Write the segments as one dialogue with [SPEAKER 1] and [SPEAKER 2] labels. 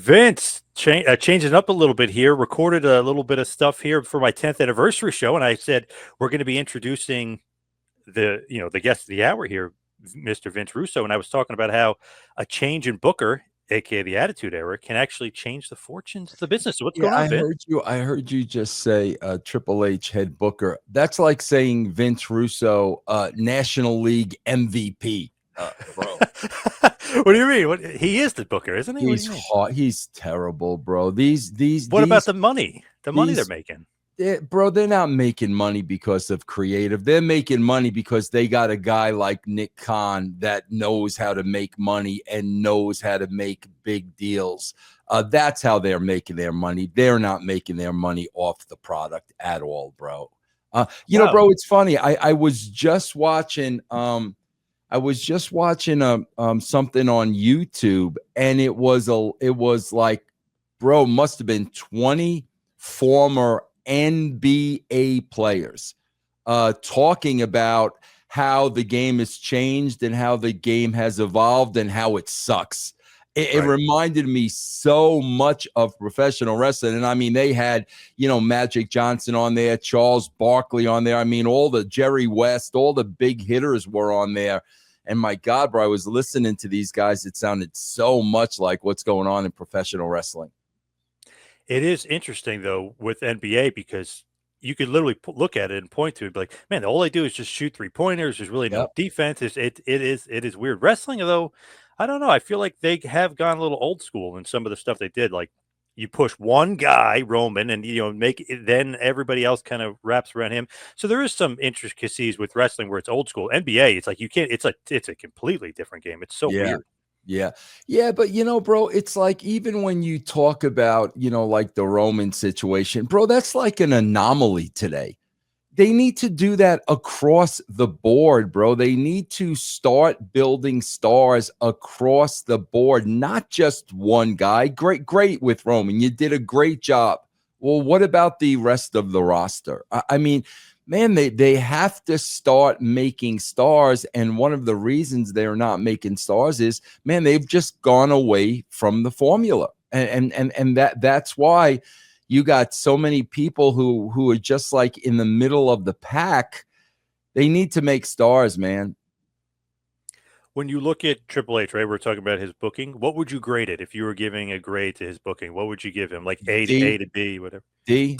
[SPEAKER 1] Vince, changing up a little bit here, recorded a little bit of stuff here for my 10th anniversary show. And I said, we're going to be introducing the guest of the hour here, Mr. Vince Russo. And I was talking about how a change in Booker, aka the Attitude Era, can actually change the fortunes of the business. So what's
[SPEAKER 2] Yeah,
[SPEAKER 1] going on, Vince?
[SPEAKER 2] I heard you just say Triple H head booker. That's like saying Vince Russo, National League MVP, bro.
[SPEAKER 1] What do you mean? He is the Booker, isn't he? What do
[SPEAKER 2] He's
[SPEAKER 1] you mean?
[SPEAKER 2] hot. He's terrible, bro.
[SPEAKER 1] What about the money? The money they're
[SPEAKER 2] these
[SPEAKER 1] making.
[SPEAKER 2] bro, they're not making money because of creative. They're making money because they got a guy like Nick Khan that knows how to make money and knows how to make big deals. That's how they're making their money. They're not making their money off the product at all, bro. Bro, it's funny. I was just watching something on YouTube, and it was like, bro, must have been 20 former NBA players talking about how the game has changed and how the game has evolved and how it sucks. It reminded me so much of professional wrestling. And I mean, they had, Magic Johnson on there, Charles Barkley on there. I mean, all the Jerry West, all the big hitters were on there. And my God, bro, I was listening to these guys. It sounded so much like what's going on in professional wrestling.
[SPEAKER 1] It is interesting, though, with NBA because you could literally look at it and point to it, be like, man, all they do is just shoot 3-pointers. There's really no defense. It is weird. Wrestling, though, I don't know. I feel like they have gone a little old school in some of the stuff they did. Like you push one guy, Roman, and make it, then everybody else kind of wraps around him. So there is some intricacies with wrestling where it's old school. NBA, it's like you can't. It's a completely different game. It's so weird.
[SPEAKER 2] Yeah, but bro, it's like even when you talk about, like the Roman situation, bro, that's like an anomaly today. They need to do that across the board, bro. They need to start building stars across the board, not just one guy. Great with Roman. You did a great job. Well, what about the rest of the roster? I mean, man, they have to start making stars. And one of the reasons they're not making stars is, man, they've just gone away from the formula. And that's why you got so many people who are just like in the middle of the pack. They need to make stars, man.
[SPEAKER 1] When you look at Triple H, right, we're talking about his booking. What would you grade it if you were giving a grade to his booking? What would you give him? Like A to B, whatever.
[SPEAKER 2] D.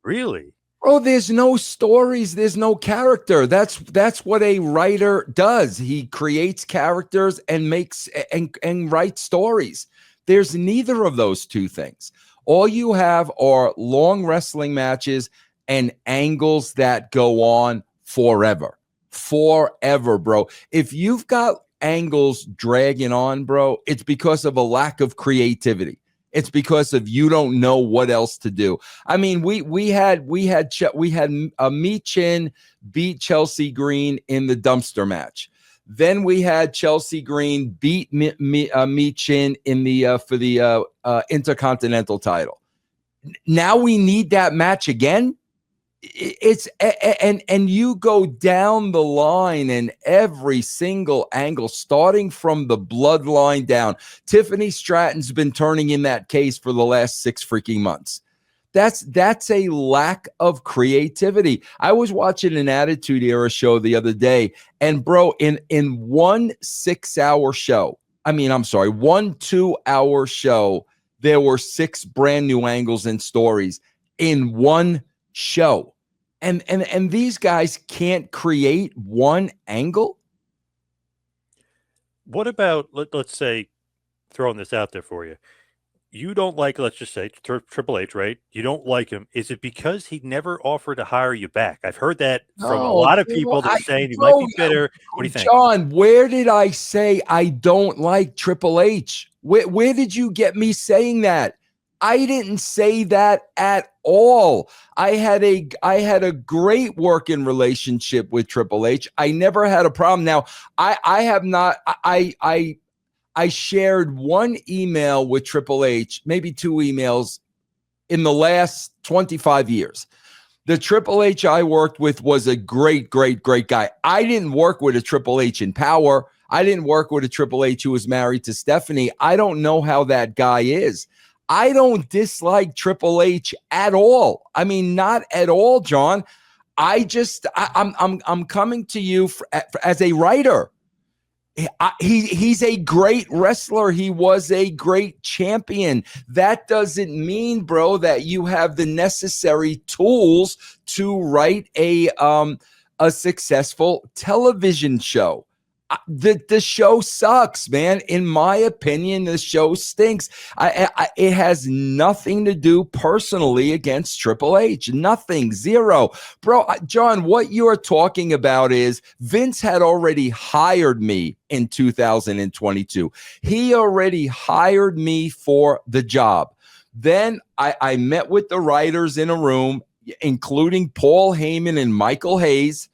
[SPEAKER 1] Really?
[SPEAKER 2] Bro, there's no stories. There's no character. That's what a writer does. He creates characters and makes and writes stories. There's neither of those two things. All you have are long wrestling matches and angles that go on forever, bro. If you've got angles dragging on, bro, it's because of a lack of creativity. It's because of you don't know what else to do. I mean, we had Michin beat Chelsea Green in the dumpster match. Then we had Chelsea Green beat Michin in the for the Intercontinental title. Now we need that match again. It's and you go down the line in every single angle, starting from the bloodline down. Tiffany Stratton's been turning in that case for the last 6 freaking months. That's a lack of creativity. I was watching an Attitude Era show the other day, and bro, in one 6-hour show, one 2-hour show, there were 6 brand new angles and stories in one show. And these guys can't create one angle.
[SPEAKER 1] What about, let's say, throwing this out there for you. You don't like, let's just say, Triple H, right? You don't like him. Is it because he never offered to hire you back? I've heard that from a lot of people. They're saying he might be bitter. What do you think?
[SPEAKER 2] John, where did I say I don't like Triple H? Where did you get me saying that? I didn't say that at all. I had a great working relationship with Triple H. I never had a problem. Now, I shared one email with Triple H, maybe 2 emails in the last 25 years. The Triple H I worked with was a great guy. I didn't work with a Triple H in power. I didn't work with a Triple H who was married to Stephanie. I don't know how that guy is. I don't dislike Triple H at all. I mean, not at all, John. I'm coming to you as a writer. He's a great wrestler. He was a great champion. That doesn't mean, bro, that you have the necessary tools to write a successful television show. The show sucks, man. In my opinion, the show stinks. It has nothing to do personally against Triple H. Nothing. Zero. Bro, John, what you are talking about is Vince had already hired me in 2022. He already hired me for the job. Then I met with the writers in a room, including Paul Heyman and Michael Hayes.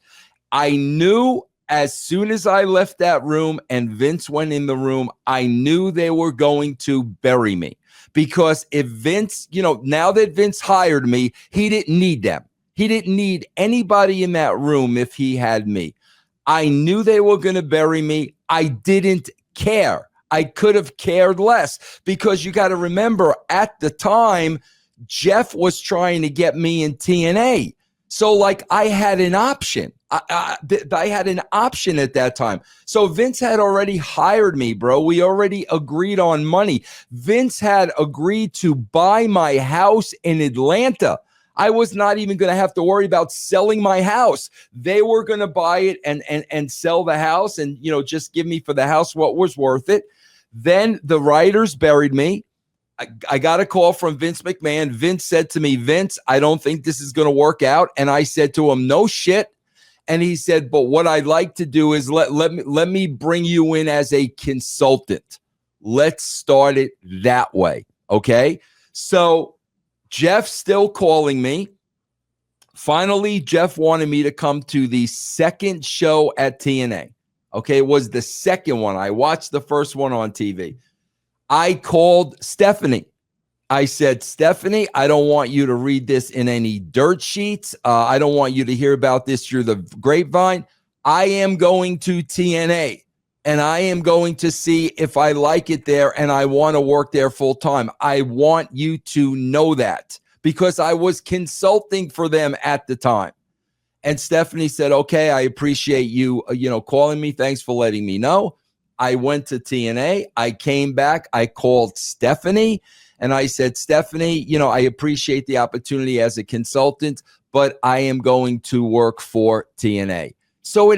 [SPEAKER 2] I knew as soon as I left that room and Vince went in the room, I knew they were going to bury me. Because if Vince, now that Vince hired me, he didn't need them. He didn't need anybody in that room if he had me. I knew they were going to bury me. I didn't care. I could have cared less, because you got to remember, at the time, Jeff was trying to get me in TNA. So, like, I had an option. I had an option at that time. So Vince had already hired me, bro. We already agreed on money. Vince had agreed to buy my house in Atlanta. I was not even going to have to worry about selling my house. They were going to buy it and sell the house and, just give me for the house what was worth it. Then the writers buried me. I got a call from Vince McMahon. Vince said to me, Vince, I don't think this is going to work out. And I said to him, no shit. And he said, but what I'd like to do is let me bring you in as a consultant. Let's start it that way. Okay. So Jeff's still calling me. Finally, Jeff wanted me to come to the second show at TNA. Okay. It was the second one. I watched the first one on TV. I called Stephanie. I said, Stephanie, I don't want you to read this in any dirt sheets. I don't want you to hear about this through the grapevine. I am going to TNA, and I am going to see if I like it there, and I want to work there full time. I want you to know that, because I was consulting for them at the time. And Stephanie said, okay, I appreciate you, calling me. Thanks for letting me know. I went to TNA. I came back. I called Stephanie. And I said, Stephanie, I appreciate the opportunity as a consultant, but I am going to work for TNA. So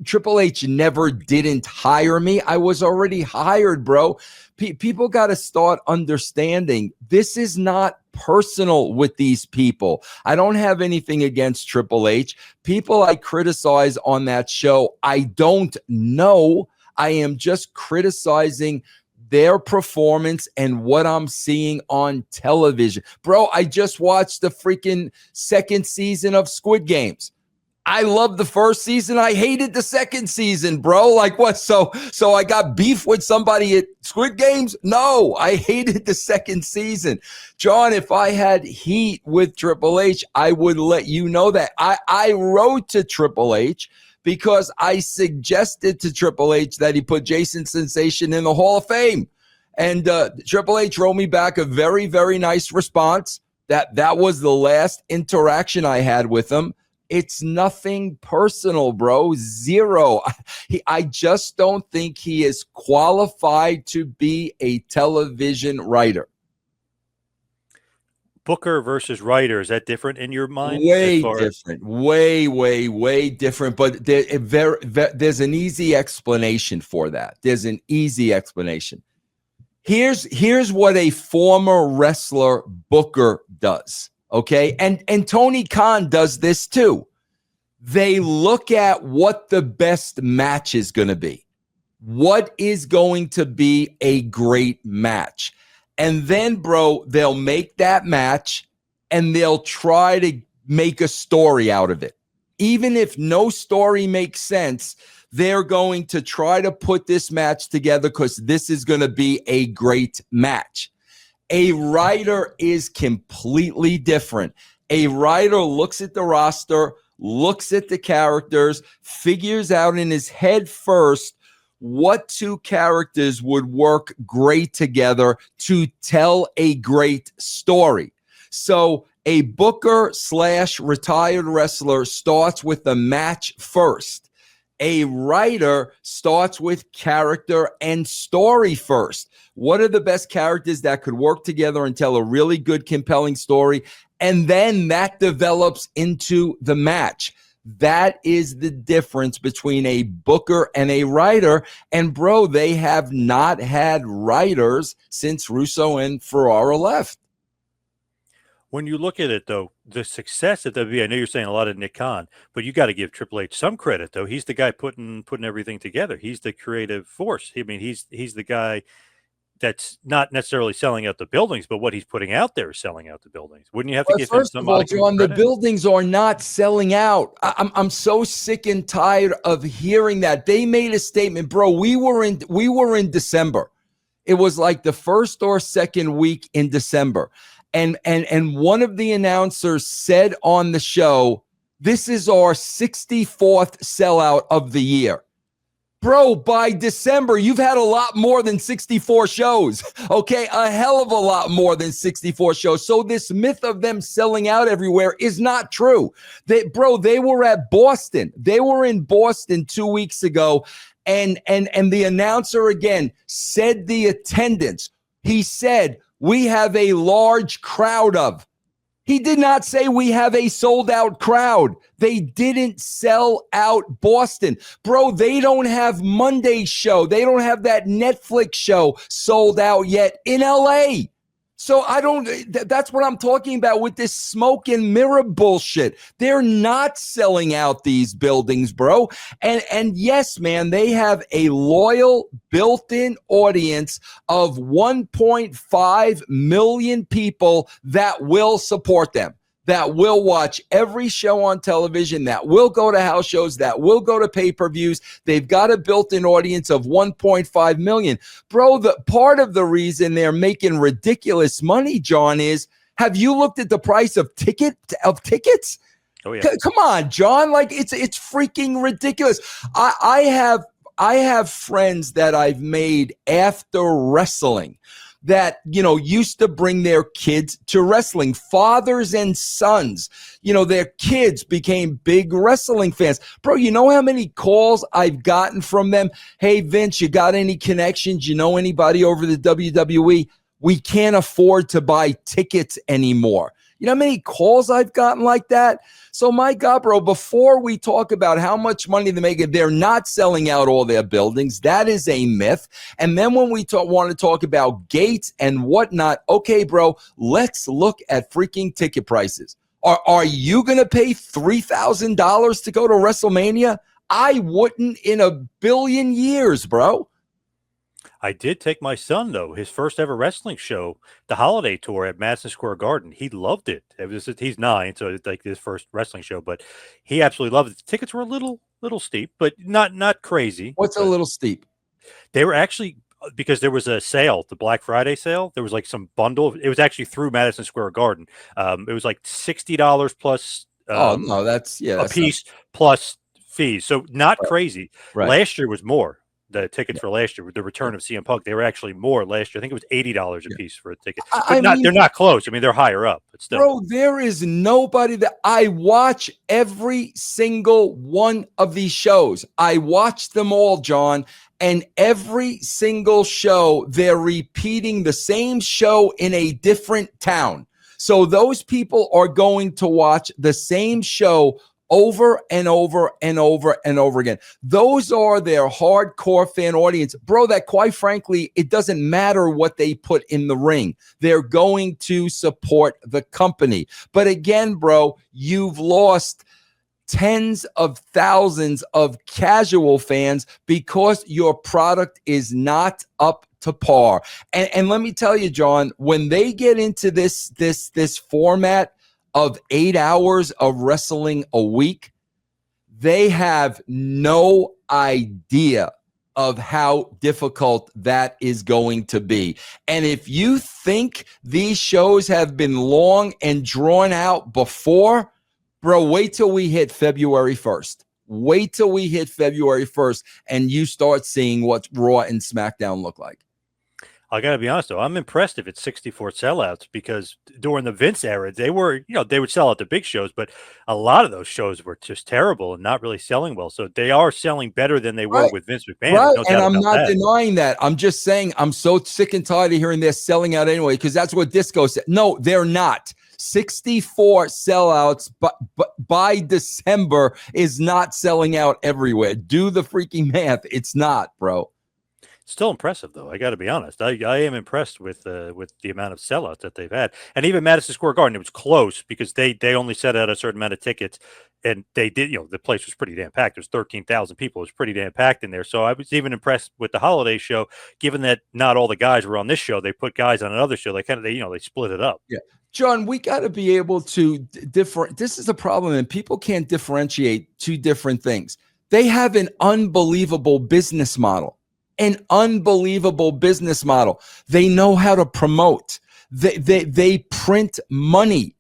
[SPEAKER 2] Triple H never didn't hire me. I was already hired, bro. People got to start understanding this is not personal with these people. I don't have anything against Triple H. People I criticize on that show, I don't know. I am just criticizing their performance and what I'm seeing on television. Bro, I just watched the freaking second season of Squid Games. I loved the first season. I hated the second season, bro. Like what? So I got beef with somebody at Squid Games? No, I hated the second season. John, if I had heat with Triple H, I would let you know that. I wrote to Triple H because I suggested to Triple H that he put Jason Sensation in the Hall of Fame. And Triple H wrote me back a very, very nice response. That was the last interaction I had with him. It's nothing personal, bro. Zero. I just don't think he is qualified to be a television writer.
[SPEAKER 1] Booker versus writer, is that different in your mind?
[SPEAKER 2] Way different. Way different. But there's an easy explanation for that. There's an easy explanation. Here's what a former wrestler booker does. Okay. And Tony Khan does this too. They look at what the best match is going to be. What is going to be a great match? And then, bro, they'll make that match and they'll try to make a story out of it. Even if no story makes sense, they're going to try to put this match together because this is going to be a great match. A writer is completely different. A writer looks at the roster, looks at the characters, figures out in his head first what two characters would work great together to tell a great story. So a booker / retired wrestler starts with the match first. A writer starts with character and story first. What are the best characters that could work together and tell a really good, compelling story? And then that develops into the match. That is the difference between a booker and a writer. And bro, they have not had writers since Russo and Ferrara left.
[SPEAKER 1] When you look at it, though, the success at WWE, I know you're saying a lot of Nick Khan, but you got to give Triple H some credit, though. He's the guy putting everything together. He's the creative force. I mean, he's the guy that's not necessarily selling out the buildings, but what he's putting out there is selling out the buildings. Wouldn't you have to give him some
[SPEAKER 2] First of all, John, the
[SPEAKER 1] credit?
[SPEAKER 2] buildings are not selling out. I'm so sick and tired of hearing that. They made a statement, bro. We were in December. It was like the first or second week in December. And one of the announcers said on the show, this is our 64th sellout of the year. Bro, by December, you've had a lot more than 64 shows, okay? A hell of a lot more than 64 shows. So this myth of them selling out everywhere is not true. They were at Boston. They were in Boston 2 weeks ago, and the announcer again said the attendance. He said, we have a large crowd of. He did not say we have a sold out crowd. They didn't sell out Boston. Bro, they don't have Monday's show. They don't have that Netflix show sold out yet in LA. So that's what I'm talking about with this smoke and mirror bullshit. They're not selling out these buildings, bro. And yes, man, they have a loyal built-in audience of 1.5 million people that will support them, that will watch every show on television, that will go to house shows, that will go to pay-per-views. They've got a built-in audience of 1.5 million. Bro, the part of the reason they're making ridiculous money, John, is, have you looked at the price of tickets?
[SPEAKER 1] Oh yeah.
[SPEAKER 2] Come on, John. Like it's freaking ridiculous. I have friends that I've made after wrestling that, used to bring their kids to wrestling, fathers and sons. Their kids became big wrestling fans. Bro, you know how many calls I've gotten from them? Hey, Vince, you got any connections? You know anybody over the WWE? We can't afford to buy tickets anymore. You know how many calls I've gotten like that? So my God, bro, before we talk about how much money they make, they're not selling out all their buildings. That is a myth. And then when we want to talk about gates and whatnot, okay, bro, let's look at freaking ticket prices. Are you going to pay $3,000 to go to WrestleMania? I wouldn't in a billion years, bro.
[SPEAKER 1] I did take my son, though, his first ever wrestling show, the holiday tour at Madison Square Garden. He loved it. He's 9, so it's like his first wrestling show, but he absolutely loved it. The tickets were a little steep, but not crazy.
[SPEAKER 2] What's a little steep?
[SPEAKER 1] They were actually, because there was a sale, the Black Friday sale. There was like some bundle. It was actually through Madison Square Garden. It was like $60 plus.
[SPEAKER 2] No, that's
[SPEAKER 1] a piece plus fees. So not crazy.
[SPEAKER 2] Right.
[SPEAKER 1] Last year was more. The tickets for last year, with the return of CM Punk, they were actually more last year. I think it was $80 a piece for a ticket. But they're not close. I mean, they're higher up, but still.
[SPEAKER 2] Bro, there is nobody that I watch every single one of these shows. I watch them all, John, and every single show, they're repeating the same show in a different town. So those people are going to watch the same show over and over and over and over again. Those are their hardcore fan audience, bro, that quite frankly, it doesn't matter what they put in the ring. They're going to support the company. But again, bro, you've lost tens of thousands of casual fans because your product is not up to par. And let me tell you, John, when they get into this format of 8 hours of wrestling a week, they have no idea of how difficult that is going to be. And if you think these shows have been long and drawn out before, bro, wait till we hit February 1st. Wait till we hit February 1st and you start seeing what Raw and SmackDown look like.
[SPEAKER 1] I got to be honest, though. I'm impressed if it's 64 sellouts because during the Vince era, they were, they would sell out the big shows, but a lot of those shows were just terrible and not really selling well. So they are selling better than they were
[SPEAKER 2] Right.
[SPEAKER 1] with Vince McMahon.
[SPEAKER 2] Right.
[SPEAKER 1] There's no
[SPEAKER 2] And
[SPEAKER 1] doubt
[SPEAKER 2] I'm
[SPEAKER 1] about
[SPEAKER 2] not
[SPEAKER 1] that.
[SPEAKER 2] denying that. I'm just saying I'm so sick and tired of hearing they're selling out anyway, because that's what Disco said. No, they're not. 64 sellouts, but by December is not selling out everywhere. Do the freaking math. It's not, bro.
[SPEAKER 1] Still impressive, though. I got to be honest. I am impressed with the amount of sellouts that they've had, and even Madison Square Garden. It was close because they only set out a certain amount of tickets, and they did. The place was pretty damn packed. There's 13,000 people. It was pretty damn packed in there. So I was even impressed with the holiday show, given that not all the guys were on this show. They put guys on another show. They they split it up.
[SPEAKER 2] Yeah. John, we got to be able to different. This is a problem, and people can't differentiate two different things. They have an unbelievable business model. An unbelievable business model. They know how to promote. They print money.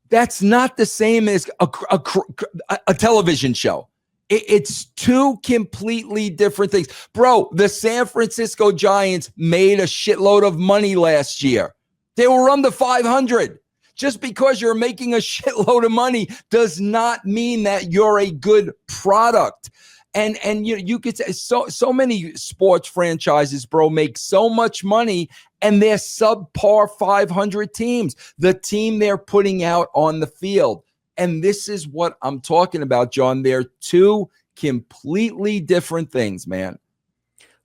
[SPEAKER 2] That's not the same as a television show. It's two completely different things. Bro, the San Francisco Giants made a shitload of money last year. They were under 500. Just because you're making a shitload of money does not mean that you're a good product. And you could say so many sports franchises, bro, make so much money and they're subpar 500 teams, the team they're putting out on the field. And this is what I'm talking about, John. They're two completely different things, man.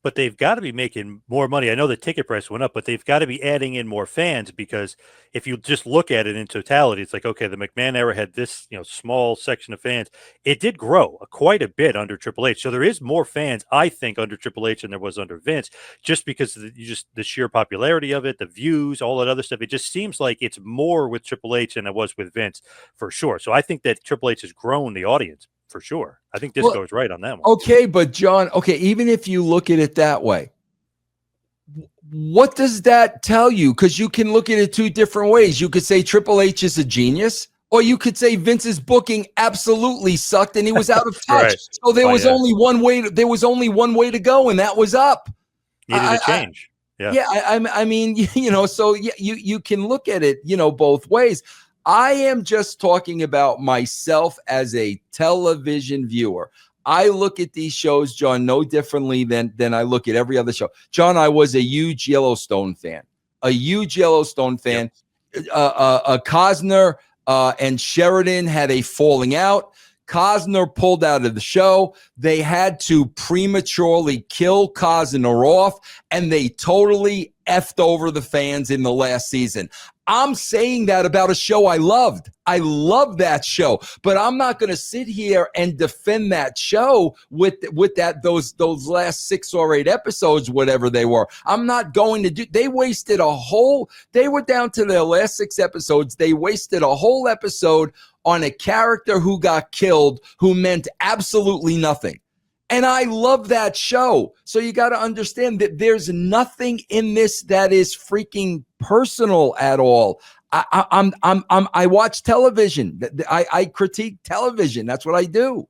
[SPEAKER 1] But they've got to be making more money. I know the ticket price went up, but they've got to be adding in more fans, because if you just look at it in totality, it's like, okay, the McMahon era had this, small section of fans. It did grow quite a bit under Triple H. So there is more fans, I think, under Triple H than there was under Vince, just because of the sheer popularity of it, the views, all that other stuff. It just seems like it's more with Triple H than it was with Vince, for sure. So I think that Triple H has grown the audience. For sure. I think Disco is right on that one.
[SPEAKER 2] Okay, but John, even if you look at it that way, what does that tell you? Because you can look at it two different ways. You could say Triple H is a genius, or you could say Vince's booking absolutely sucked and he was out of touch.
[SPEAKER 1] Right.
[SPEAKER 2] So there was only one way. There was only one way to go, and that was up.
[SPEAKER 1] Needed a change.
[SPEAKER 2] I mean, so you can look at it, both ways. I am just talking about myself as a television viewer. I look at these shows, John, no differently than I look at every other show. John, I was a huge Yellowstone fan. Yep. Cosner and Sheridan had a falling out. Cosner pulled out of the show. They had to prematurely kill Cosner off, and they totally effed over the fans in the last season. I'm saying that about a show I loved. I love that show, but I'm not going to sit here and defend that show with those last 6 or 8 episodes, whatever they were. I'm not going to do. They wasted they were down to their last 6 episodes. They wasted a whole episode on a character who got killed, who meant absolutely nothing. And I love that show. So you got to understand that there's nothing in this that is freaking personal at all. I watch television. I critique television. That's what I do.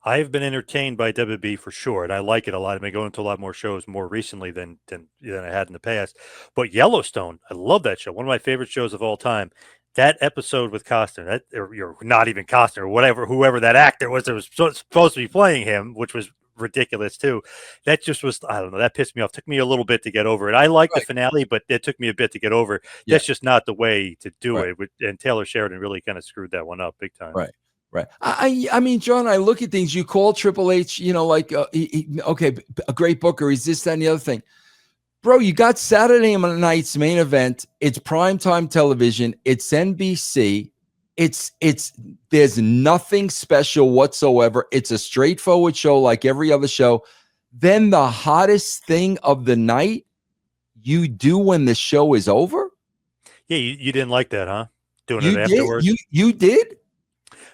[SPEAKER 1] I've been entertained by WB for sure, and I like it a lot. I may go into a lot more shows more recently than I had in the past. But Yellowstone, I love that show. One of my favorite shows of all time. That episode with Costner, or not even Costner, whoever that actor was that was supposed to be playing him, which was ridiculous too. That just was, I don't know, that pissed me off. Took me a little bit to get over it. I like the finale, but it took me a bit to get over. Yeah. That's just not the way to do it. And Taylor Sheridan really kind of screwed that one up big time.
[SPEAKER 2] Right. I mean, John, I look at things. You call Triple H, okay, a great booker. He's this, that, and the other thing. Bro, you got Saturday night's main event. It's primetime television. It's NBC. There's nothing special whatsoever. It's a straightforward show like every other show. Then the hottest thing of the night, you do when the show is over?
[SPEAKER 1] Yeah, you didn't like that, huh? Doing it afterwards?
[SPEAKER 2] You did?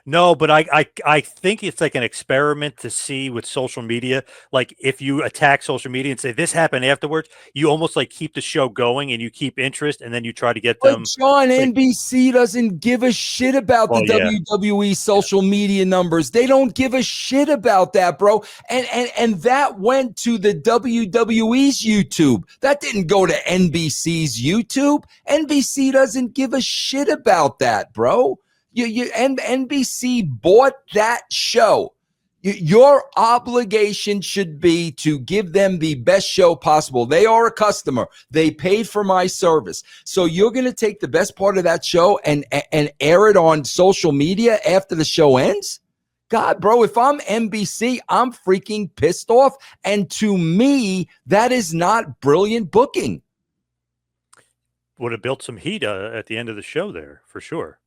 [SPEAKER 1] No, but I think it's like an experiment to see with social media. Like if you attack social media and say this happened afterwards, you almost like keep the show going and you keep interest, and then you try to get
[SPEAKER 2] But
[SPEAKER 1] them.
[SPEAKER 2] John,
[SPEAKER 1] Like,
[SPEAKER 2] NBC doesn't give a shit about the
[SPEAKER 1] well, yeah,
[SPEAKER 2] WWE
[SPEAKER 1] yeah.
[SPEAKER 2] social media numbers. They don't give a shit about that, bro. And that went to the WWE's YouTube. That didn't go to NBC's YouTube. NBC doesn't give a shit about that, bro. And NBC bought that show. Your obligation should be to give them the best show possible. They are a customer. They paid for my service. So you're going to take the best part of that show and air it on social media after the show ends? God, bro, if I'm NBC, I'm freaking pissed off. And to me, that is not brilliant booking.
[SPEAKER 1] Would have built some heat at the end of the show there for sure.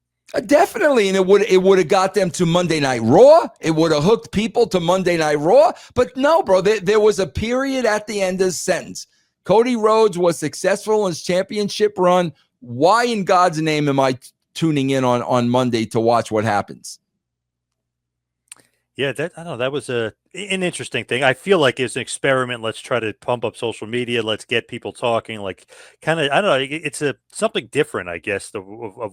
[SPEAKER 2] Definitely, and it would have got them to Monday Night Raw. It would have hooked people to Monday Night Raw. But no, bro, there was a period at the end of the sentence. Cody Rhodes was successful in his championship run. Why in God's name am I tuning in on Monday to watch what happens?
[SPEAKER 1] Yeah, that I don't know. That was an interesting thing. I feel like it's an experiment. Let's try to pump up social media. Let's get people talking. Like, kind of, I don't know. It's a something different, I guess, of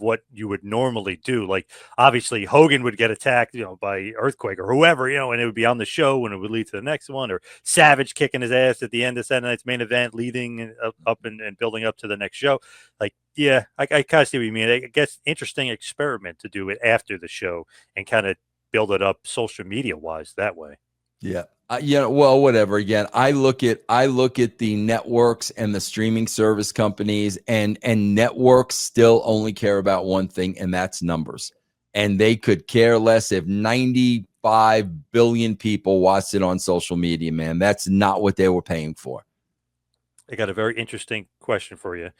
[SPEAKER 1] what you would normally do. Like, obviously, Hogan would get attacked, by Earthquake or whoever, and it would be on the show, and it would lead to the next one, or Savage kicking his ass at the end of Saturday Night's Main Event, leading up and building up to the next show. Like, yeah, I kind of see what you mean. I guess interesting experiment to do it after the show and kind of build it up social media wise that way.
[SPEAKER 2] Yeah. Well, whatever. Again, I look at the networks and the streaming service companies, and networks still only care about one thing, and that's numbers. And they could care less if 95 billion people watched it on social media, man. That's not what they were paying for.
[SPEAKER 1] I got a very interesting question for you,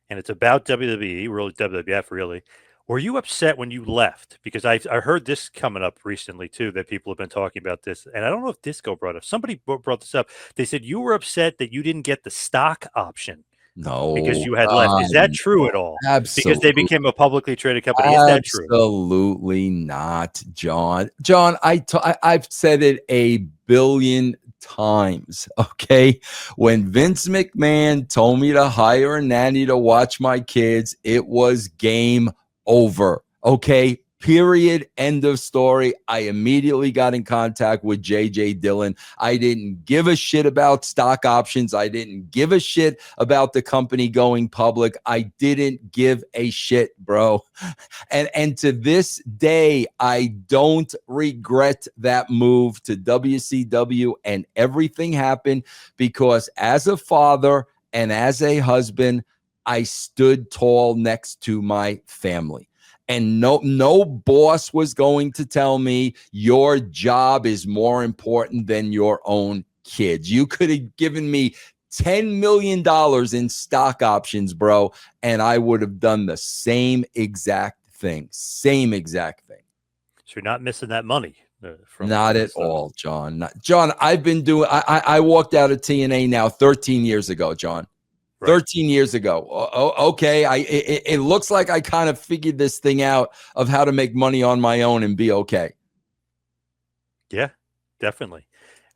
[SPEAKER 1] and it's about WWE, really WWF, really. Were you upset when you left? Because I heard this coming up recently too, that people have been talking about this, and I don't know if Disco brought up. Somebody brought this up. They said you were upset that you didn't get the stock option because
[SPEAKER 2] No,
[SPEAKER 1] you had left. Is that true at all? Because they
[SPEAKER 2] absolutely.
[SPEAKER 1] became a publicly traded company. Is that true?
[SPEAKER 2] Absolutely not, John. John, I've said it a billion times. Okay. When Vince McMahon told me to hire a nanny to watch my kids, it was game over. Okay. Period. End of story. I immediately got in contact with JJ Dillon. I didn't give a shit about stock options. I didn't give a shit about the company going public. I didn't give a shit, bro. And to this day, I don't regret that move to WCW, and everything happened because as a father and as a husband, I stood tall next to my family. And no boss was going to tell me your job is more important than your own kids. You could have given me $10 million in stock options, bro, and I would have done the same exact thing. Same exact thing.
[SPEAKER 1] So you're not missing that money from
[SPEAKER 2] Not
[SPEAKER 1] the
[SPEAKER 2] at
[SPEAKER 1] stock.
[SPEAKER 2] all, John. John, I've been doing, I walked out of TNA now 13 years ago, John.
[SPEAKER 1] Right.
[SPEAKER 2] 13 years ago. Okay. It looks like I kind of figured this thing out of how to make money on my own and be okay.
[SPEAKER 1] Yeah, definitely.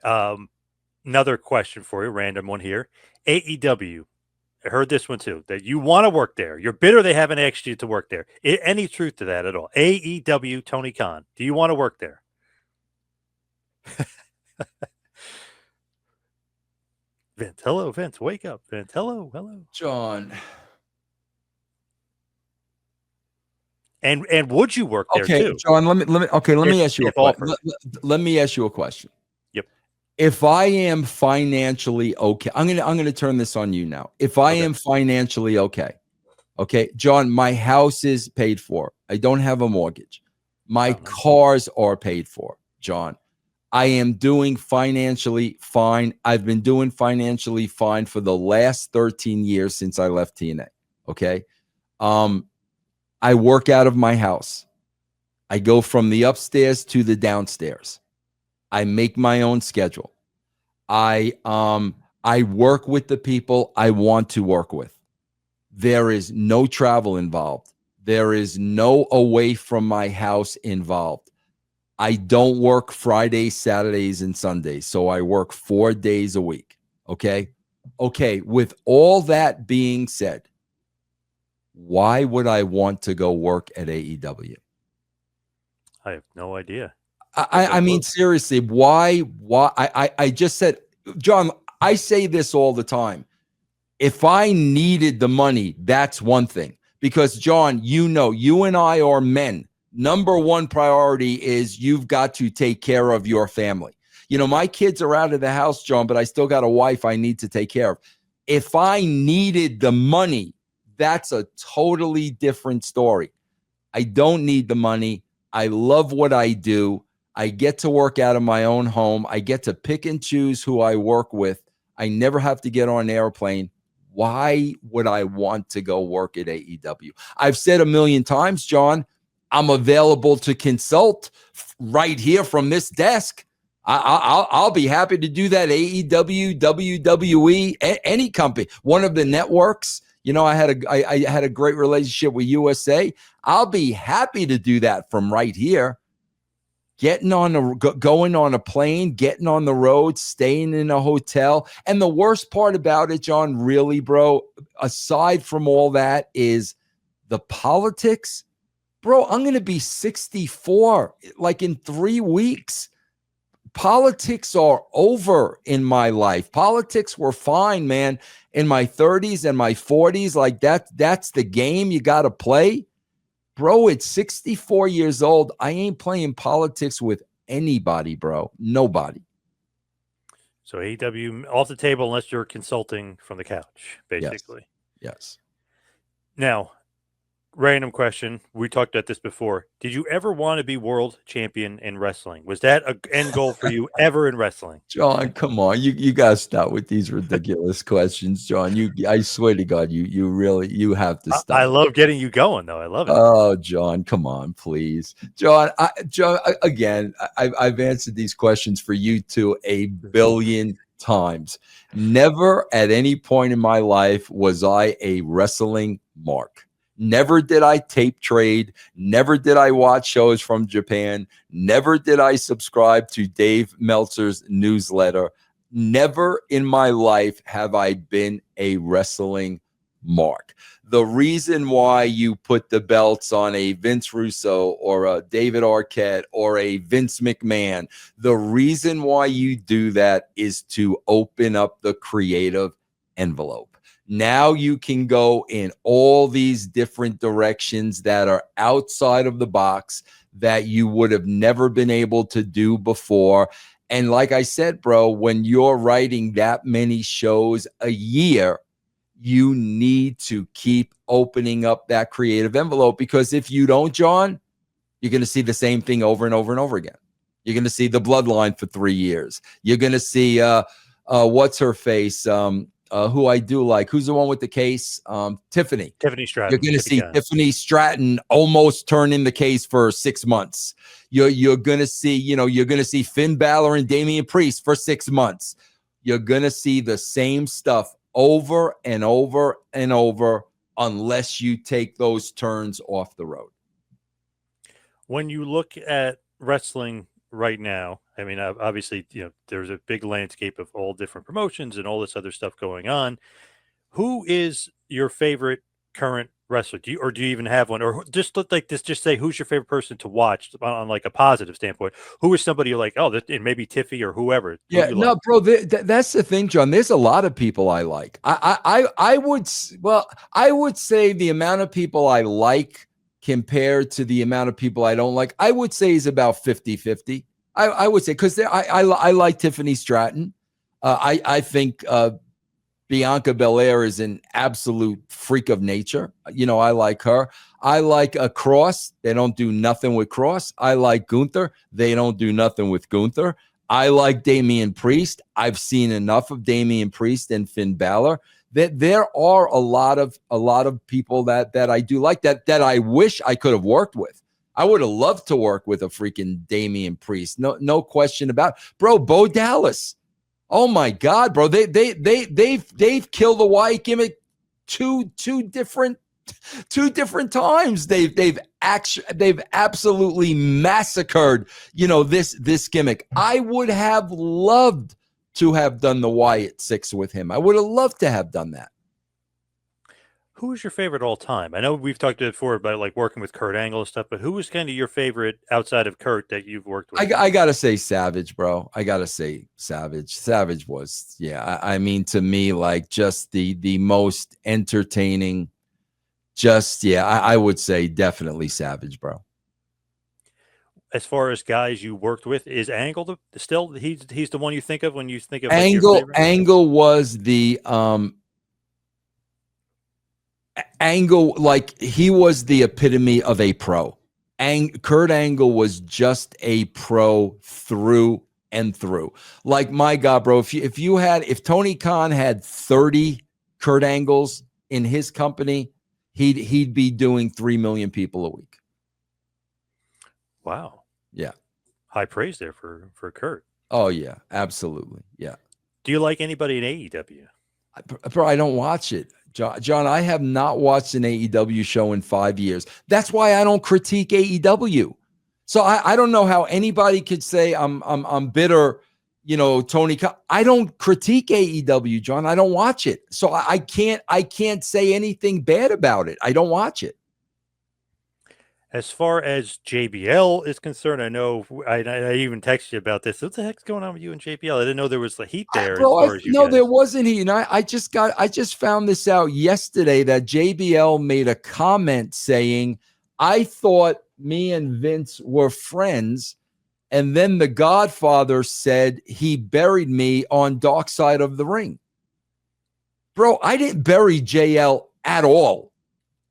[SPEAKER 1] Another question for you, random one here. AEW. I heard this one too, that you want to work there. You're bitter they haven't asked you to work there. Any truth to that at all? AEW, Tony Khan. Do you want to work there? Vince, hello, Vince. Wake up, Vince. Hello.
[SPEAKER 2] John.
[SPEAKER 1] And would you work there
[SPEAKER 2] Okay,
[SPEAKER 1] too?
[SPEAKER 2] John, let me ask you a question. Let me ask you a question.
[SPEAKER 1] Yep.
[SPEAKER 2] If I am financially okay, I'm gonna turn this on you now. If I am financially okay, John, my house is paid for. I don't have a mortgage. My cars are paid for, John. I am doing financially fine. I've been doing financially fine for the last 13 years since I left TNA. Okay. I work out of my house. I go from the upstairs to the downstairs. I make my own schedule. I work with the people I want to work with. There is no travel involved. There is no away from my house involved. I don't work Fridays, Saturdays, and Sundays. So I work 4 days a week. Okay. Okay. With all that being said, why would I want to go work at AEW?
[SPEAKER 1] I have no idea.
[SPEAKER 2] I mean, seriously, why? I just said, John, I say this all the time. If I needed the money, that's one thing. Because, John, you and I are men. Number one priority is you've got to take care of your family. My kids are out of the house, John, but I still got a wife I need to take care of. If I needed the money, that's a totally different story. I don't need the money. I love what I do. I get to work out of my own home. I get to pick and choose who I work with. I never have to get on an airplane. Why would I want to go work at AEW? I've said a million times, John, I'm available to consult right here from this desk. I'll be happy to do that. AEW, WWE, any company, one of the networks. I had a great relationship with USA. I'll be happy to do that from right here. Going on a plane, getting on the road, staying in a hotel. And the worst part about it, John, really, bro, aside from all that, is the politics. Bro, I'm going to be 64 like in 3 weeks. Politics are over in my life. Politics were fine, man, in my 30s and my 40s. Like that's the game you got to play. Bro, it's 64 years old. I ain't playing politics with anybody, bro. Nobody.
[SPEAKER 1] So AEW off the table unless you're consulting from the couch, basically.
[SPEAKER 2] Yes.
[SPEAKER 1] Now, random question. We talked about this before. Did you ever want to be world champion in wrestling? Was that an end goal for you ever in wrestling?
[SPEAKER 2] John, come on. You gotta stop with these ridiculous questions, John. I swear to God, you have to stop.
[SPEAKER 1] I love getting you going, though. I love it.
[SPEAKER 2] Oh, John, come on, please. John, again, I've answered these questions for you too a billion times. Never at any point in my life was I a wrestling mark. Never did I tape trade. Never did I watch shows from Japan. Never did I subscribe to Dave Meltzer's newsletter. Never in my life have I been a wrestling mark. The reason why you put the belts on a Vince Russo or a David Arquette or a Vince McMahon, the reason why you do that is to open up the creative envelope. Now you can go in all these different directions that are outside of the box that you would have never been able to do before. And like I said, bro, when you're writing that many shows a year, you need to keep opening up that creative envelope, because if you don't, John, you're going to see the same thing over and over and over again. You're going to see the Bloodline for 3 years. You're going to see what's her face, who I do like. Who's the one with the case? Tiffany.
[SPEAKER 1] Tiffany Stratton.
[SPEAKER 2] You're going to see Tiffany Stratton almost turn in the case for 6 months. You're going to see, you're going to see Finn Balor and Damian Priest for 6 months. You're going to see the same stuff over and over and over unless you take those turns off the road.
[SPEAKER 1] When you look at wrestling right now, I mean, obviously, there's a big landscape of all different promotions and all this other stuff going on. Who is your favorite current wrestler? Do you even have one? Or just look like this, just say, who's your favorite person to watch on like a positive standpoint? Who is somebody you're like, oh, and maybe Tiffy or whoever?
[SPEAKER 2] Yeah, no, bro, that's the thing, John. There's a lot of people I like. I would say the amount of people I like compared to the amount of people I don't like, I would say is about 50-50. I would say, because I like Tiffany Stratton. I think Bianca Belair is an absolute freak of nature. I like her. I like Cross. They don't do nothing with Cross. I like Gunther. They don't do nothing with Gunther. I like Damian Priest. I've seen enough of Damian Priest and Finn Balor. That there are a lot of people that I do like that I wish I could have worked with. I would have loved to work with a freaking Damian Priest. No question about it. Bro, Bo Dallas. Oh my God, bro. They've killed the Wyatt gimmick two different Two different times they've absolutely massacred, this gimmick. I would have loved to have done the Wyatt Six with him. I would have loved to have done that.
[SPEAKER 1] Who is your favorite all time? I know we've talked before about like working with Kurt Angle and stuff, but who was kind of your favorite outside of Kurt that you've worked with?
[SPEAKER 2] I gotta say Savage, bro. I gotta say Savage. Savage was, yeah. I mean, to me, like just the most entertaining. Just yeah, I would say definitely Savage, bro.
[SPEAKER 1] As far as guys you worked with, is Angle still he's the one you think of when you think of like your
[SPEAKER 2] Angle
[SPEAKER 1] favorite?
[SPEAKER 2] Angle was the Angle, like he was the epitome of a pro. Kurt Angle was just a pro through and through. Like, my God, bro, if Tony Khan had 30 Kurt Angles in his company, he'd be doing 3 million people a week.
[SPEAKER 1] Wow.
[SPEAKER 2] Yeah.
[SPEAKER 1] High praise there for Kurt.
[SPEAKER 2] Oh yeah, absolutely. Yeah.
[SPEAKER 1] Do you like anybody in AEW?
[SPEAKER 2] Bro, I don't watch it. John, I have not watched an AEW show in 5 years. That's why I don't critique AEW. So I don't know how anybody could say I'm bitter, Tony. I don't critique AEW, John. I don't watch it. So I can't say anything bad about it. I don't watch it.
[SPEAKER 1] As far as JBL is concerned, I know I even texted you about this. What the heck's going on with you and JBL? I didn't know there was the heat there.
[SPEAKER 2] No, there wasn't heat. I just found this out yesterday that JBL made a comment saying, I thought me and Vince were friends. And then the Godfather said he buried me on Dark Side of the Ring. Bro, I didn't bury JL at all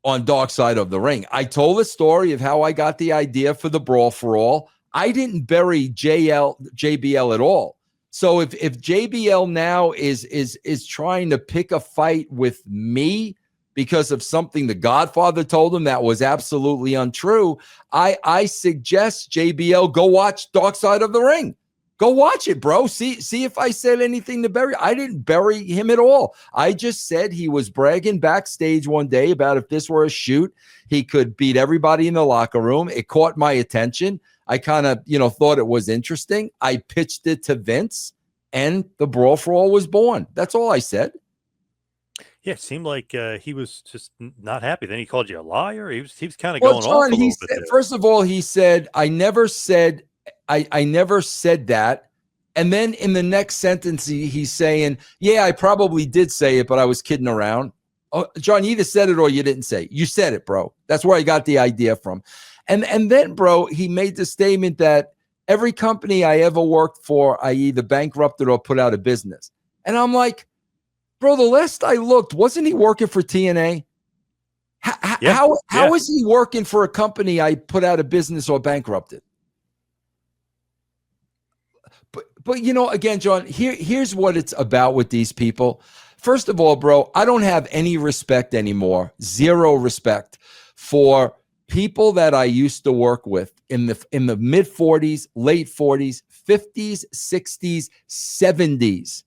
[SPEAKER 2] on Dark Side of the Ring. I told the story of how I got the idea for the Brawl for All. I didn't bury JBL at all. So if JBL now is trying to pick a fight with me because of something the Godfather told him that was absolutely untrue, I suggest JBL go watch Dark Side of the Ring. Go watch it, bro. See if I said anything to bury. I didn't bury him at all. I just said he was bragging backstage one day about if this were a shoot, he could beat everybody in the locker room. It caught my attention. I kind of, thought it was interesting. I pitched it to Vince, and the Brawl for All was born. That's all I said.
[SPEAKER 1] Yeah, it seemed like he was just not happy. Then he called you a liar. He was kind of
[SPEAKER 2] Well,
[SPEAKER 1] going
[SPEAKER 2] John,
[SPEAKER 1] off a little bit there.
[SPEAKER 2] First of all, he said, I never said that. And then in the next sentence, he's saying, yeah, I probably did say it, but I was kidding around. Oh, John, you either said it or you didn't say it. You said it, bro. That's where I got the idea from. And then, bro, he made the statement that every company I ever worked for, I either bankrupted or put out of business. And I'm like, bro, the last I looked, wasn't he working for TNA? How is he working for a company I put out of business or bankrupted? But again, John, here's what it's about with these people. First of all, bro, I don't have any respect anymore. Zero respect for people that I used to work with in the mid 40s, late 40s, 50s, 60s, 70s,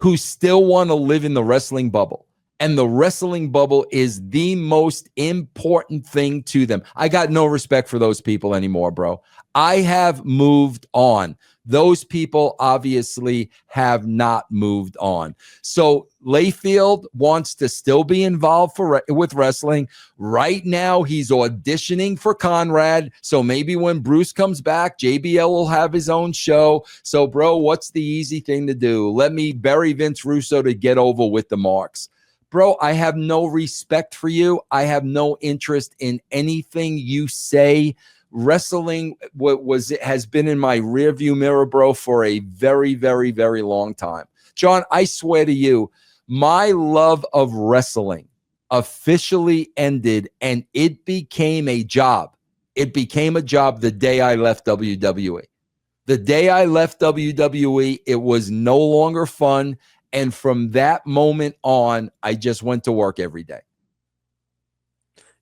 [SPEAKER 2] who still want to live in the wrestling bubble. And the wrestling bubble is the most important thing to them. I got no respect for those people anymore, bro. I have moved on. Those people obviously have not moved on. So Layfield wants to still be involved with wrestling. Right now, he's auditioning for Conrad. So maybe when Bruce comes back, JBL will have his own show. So, bro, what's the easy thing to do? Let me bury Vince Russo to get over with the marks. Bro, I have no respect for you. I have no interest in anything you say. Wrestling has been in my rearview mirror, bro, for a very, very, very long time. John, I swear to you, my love of wrestling officially ended, and it became a job. It became a job the day I left WWE. The day I left WWE, it was no longer fun. And from that moment on, I just went to work every day.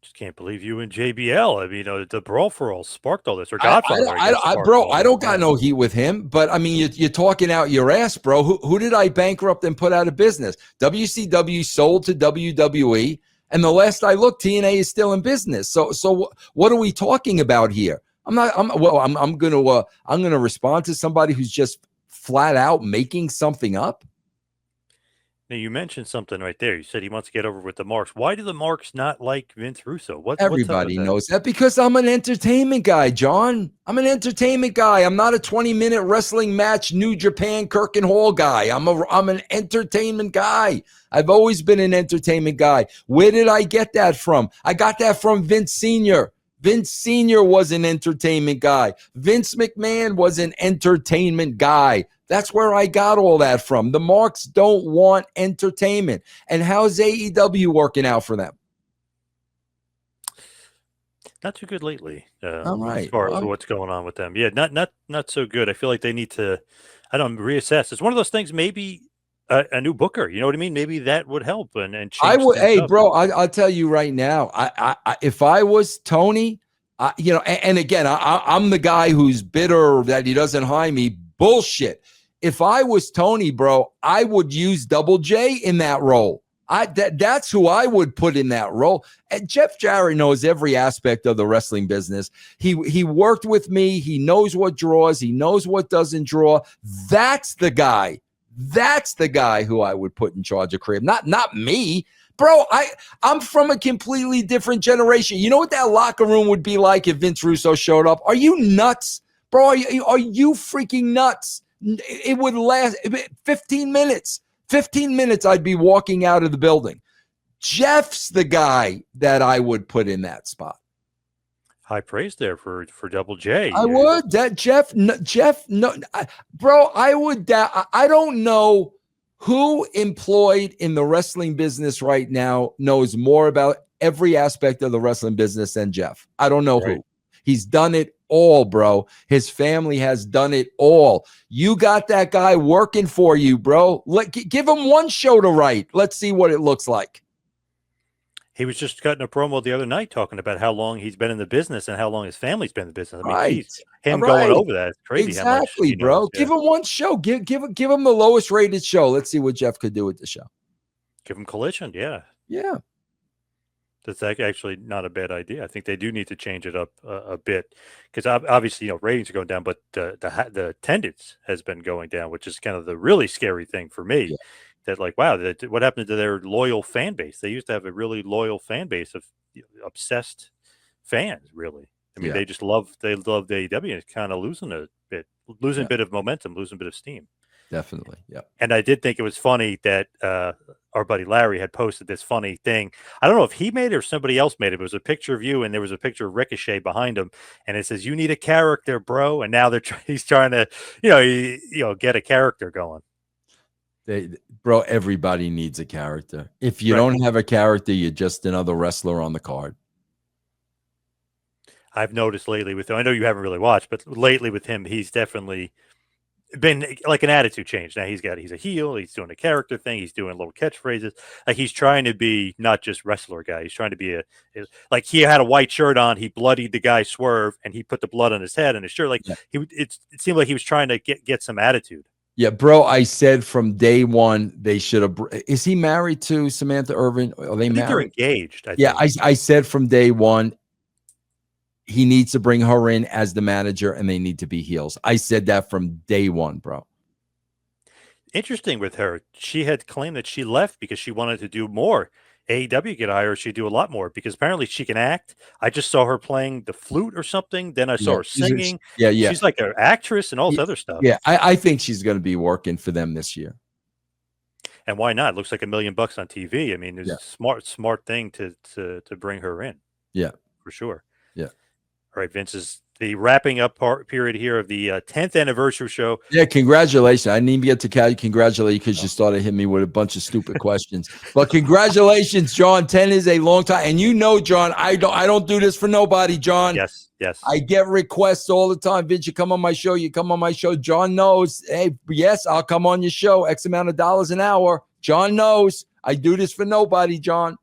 [SPEAKER 1] Just can't believe you and JBL. I mean, the Brawl for All sparked all this, or Godfather.
[SPEAKER 2] Bro, I don't got no heat with him. But I mean, you're talking out your ass, bro. Who did I bankrupt and put out of business? WCW sold to WWE, And the last I looked, TNA is still in business. So what are we talking about here? I'm gonna respond to somebody who's just flat out making something up.
[SPEAKER 1] Now you mentioned something right there. You said he wants to get over with the Marks. Why do the Marks not like Vince Russo? What's up with
[SPEAKER 2] Everybody
[SPEAKER 1] that?
[SPEAKER 2] knows that because I'm an entertainment guy, John. I'm an entertainment guy. I'm not a 20-minute wrestling match, New Japan, Kirk and Hall guy. I'm an entertainment guy. I've always been an entertainment guy. Where did I get that from? I got that from Vince Sr. Vince Sr. was an entertainment guy. Vince McMahon was an entertainment guy. That's where I got all that from. The Marks don't want entertainment. And how's AEW working out for them?
[SPEAKER 1] Not too good lately,
[SPEAKER 2] All right.
[SPEAKER 1] as far as what's going on with them. Yeah, not so good. I feel like they need to, I don't know, reassess. It's one of those things. Maybe a new booker. You know what I mean? Maybe that would help and
[SPEAKER 2] I
[SPEAKER 1] change
[SPEAKER 2] would.
[SPEAKER 1] things
[SPEAKER 2] Hey,
[SPEAKER 1] up.
[SPEAKER 2] bro, I'll tell you right now. If I was Tony, and again, I'm the guy who's bitter that he doesn't hire me. Bullshit. If I was Tony, bro, I would use Double J in that role. That's who I would put in that role. And Jeff Jarrett knows every aspect of the wrestling business. He worked with me. He knows what draws. He knows what doesn't draw. That's the guy. That's the guy who I would put in charge of Crib. Not me. Bro, I'm from a completely different generation. You know what that locker room would be like if Vince Russo showed up? Are you nuts? Bro, are you freaking nuts? It would last 15 minutes. 15 minutes, I'd be walking out of the building. Jeff's the guy that I would put in that spot.
[SPEAKER 1] High praise there for Double J.
[SPEAKER 2] I would. That Jeff, no, bro, I would. I don't know who employed in the wrestling business right now knows more about every aspect of the wrestling business than Jeff. I don't know who. He's done it all, bro. His family has done it all. You got that guy working for you, bro. Give him one show to write. Let's see what it looks like.
[SPEAKER 1] He was just cutting a promo the other night talking about how long he's been in the business and how long his family's been in the business. I mean, geez, him going over that. It's crazy
[SPEAKER 2] exactly,
[SPEAKER 1] how much he
[SPEAKER 2] bro.
[SPEAKER 1] knows.
[SPEAKER 2] Give him one show. Give him the lowest rated show. Let's see what Jeff could do with the show.
[SPEAKER 1] Give him Collision. Yeah.
[SPEAKER 2] Yeah.
[SPEAKER 1] That's actually not a bad idea. I think they do need to change it up a bit because obviously, ratings are going down, but the attendance has been going down, which is kind of the really scary thing for me. Yeah. That like, wow, what happened to their loyal fan base? They used to have a really loyal fan base of obsessed fans, really. I mean, they love AEW, and it's kind of losing a bit of momentum, losing a bit of steam.
[SPEAKER 2] Definitely, yeah.
[SPEAKER 1] And I did think it was funny that our buddy Larry had posted this funny thing. I don't know if he made it or somebody else made it. It was a picture of you, and there was a picture of Ricochet behind him, and it says, "You need a character, bro." And now he's trying to, get a character going.
[SPEAKER 2] Bro, everybody needs a character. If you don't have a character, you're just another wrestler on the card.
[SPEAKER 1] I've noticed lately with him, I know you haven't really watched, but lately with him, he's definitely been like an attitude change. Now he's a heel, he's doing a character thing, he's doing little catchphrases. Like he's trying to be not just wrestler guy, he's trying to be like he had a white shirt on, he bloodied the guy Swerve, and he put the blood on his head and his shirt. Like it seemed like he was trying to get some attitude.
[SPEAKER 2] Yeah, bro, I said from day one they should have. Is he married to Samantha Irvin? Are they married?
[SPEAKER 1] They're engaged. I
[SPEAKER 2] think. I said from day one he needs to bring her in as the manager, and they need to be heels. I said that from day one, bro.
[SPEAKER 1] Interesting with her. She had claimed that she left because she wanted to do more. AEW could hire her, she'd do a lot more because apparently she can act. I just saw her playing the flute or something. Then I saw her singing.
[SPEAKER 2] Yeah.
[SPEAKER 1] She's like an actress and all this other stuff.
[SPEAKER 2] Yeah, I think she's going to be working for them this year.
[SPEAKER 1] And why not? It looks like $1 million on TV. I mean, it's a smart thing to bring her in.
[SPEAKER 2] Yeah,
[SPEAKER 1] for sure.
[SPEAKER 2] Yeah.
[SPEAKER 1] All right, Vince, is the wrapping up period here of the 10th anniversary show.
[SPEAKER 2] Yeah, congratulations. I didn't even get to congratulate you because you started hitting me with a bunch of stupid questions. But congratulations, John. 10 is a long time. And you know, John, I don't do this for nobody, John.
[SPEAKER 1] Yes.
[SPEAKER 2] I get requests all the time. Vince, you come on my show. John knows. Hey, yes, I'll come on your show. X amount of dollars an hour. John knows. I do this for nobody, John.